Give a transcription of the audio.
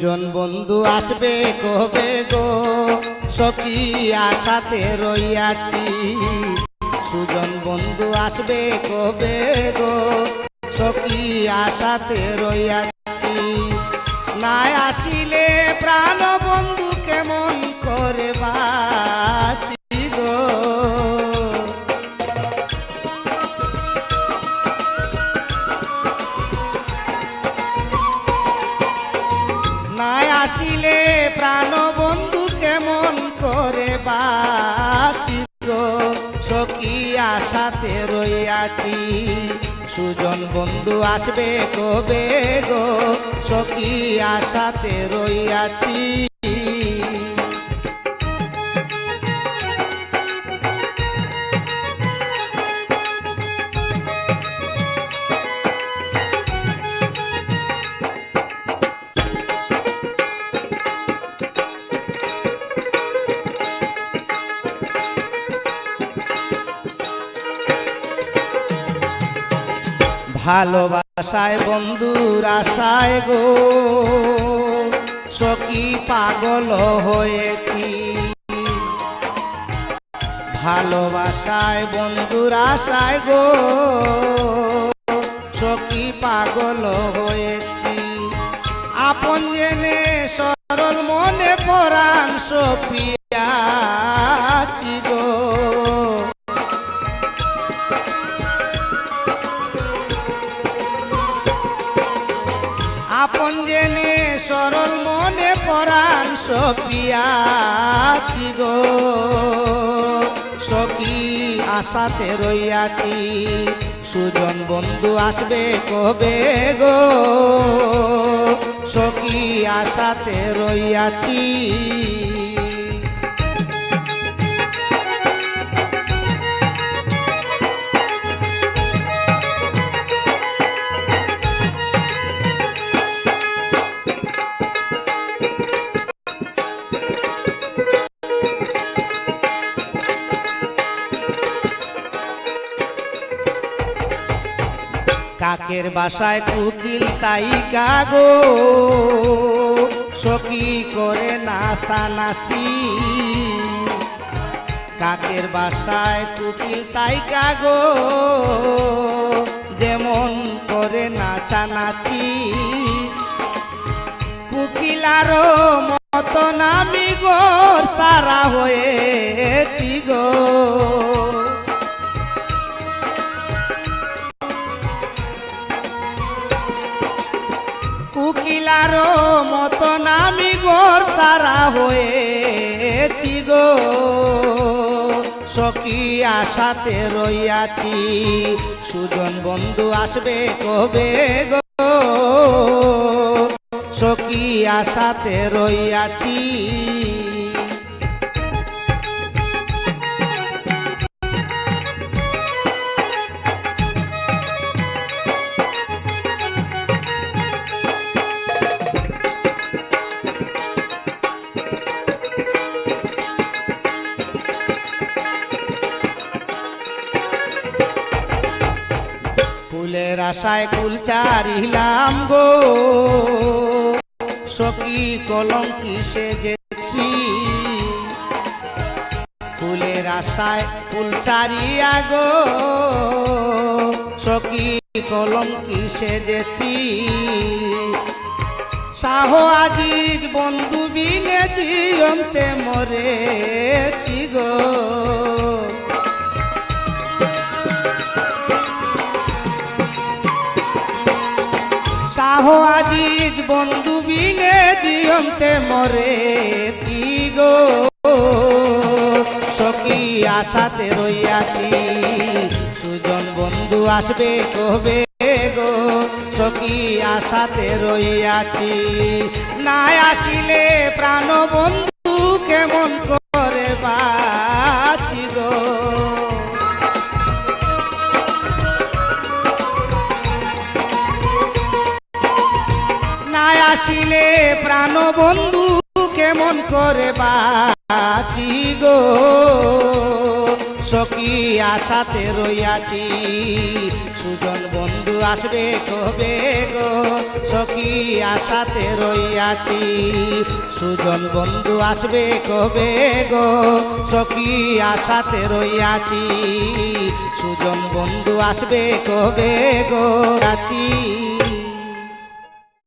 সুজন বন্ধু আসবে কবে গো, সখী আশাতে রইয়াছি। সুজন বন্ধু আসবে কবে গো, সখী আশাতে রইয়াছি। না আসিলে প্রাণ বন্ধু কেমন করে বাঁচি গো। না আসিলে প্রাণ বন্ধু কেমন করে বাঁচি গো, সখী আশাতে রইয়াছি। সুজন বন্ধু আসবে কবে গো, সখী আশাতে রইয়াছি। ভালোবাসায় বন্ধুর আশায় গো, সখী পাগল হয়েছি। ভালোবাসায় বন্ধুর আশায় গো, সখী পাগল হয়েছি। আপন জেনে সরল মনে পরাণ সপিয়াছি গো। আপন জেনে সরল মনে পরাণ সপিয়াছি গো, সখী আশাতে রইয়াছি। সুজন বন্ধু আসবে কবে গো, সখী আশাতে রইয়াছি। কাকের বাসায় কুকিল তাই কাগো, সখী করে নাচানাচি। কাকের বাসায় কুকিল তাই কাগো, যেমন করে নাচানাচি। কুকিলারও মতন আমি গো সারা হয়েছি গো। কুকিলারও মতন আমি গোর সারা হয়েছি গো, সখী আশাতে রইয়াছি। সুজন বন্ধু আসবে কবে গো, সখী আশাতে রইয়াছি। ফুলের আশায় কুল চারিলাম গো, সখী কলঙ্কি সেজেছি। ফুলের আশায় কুল চারিয়া গো, সখী কলঙ্কি সেজেছি। শাহ আজিজ বন্ধু বিনে জিয়ন্তে মরেছি গো। শাহ আজিজ বন্ধু বিনে জিয়ন্তে মরেছি গো, সখী আশাতে রইয়াছি। সুজন বন্ধু আসবে কবে গো, সখী আশাতে রইয়াছি। না আসিলে প্রাণ বন্ধু কেমন করে বাঁচি গো। না আসিলে প্রাণ বন্ধু কেমন করে বাঁচি গো, সখী আশাতে রইয়াছি সুজন বন্ধু আসবে কবে গো সখী আশাতে রইয়াছি সুজন বন্ধু আসবে কবে গো সখী আশাতে রইয়াছি সুজন বন্ধু আসবে কবে গো আছি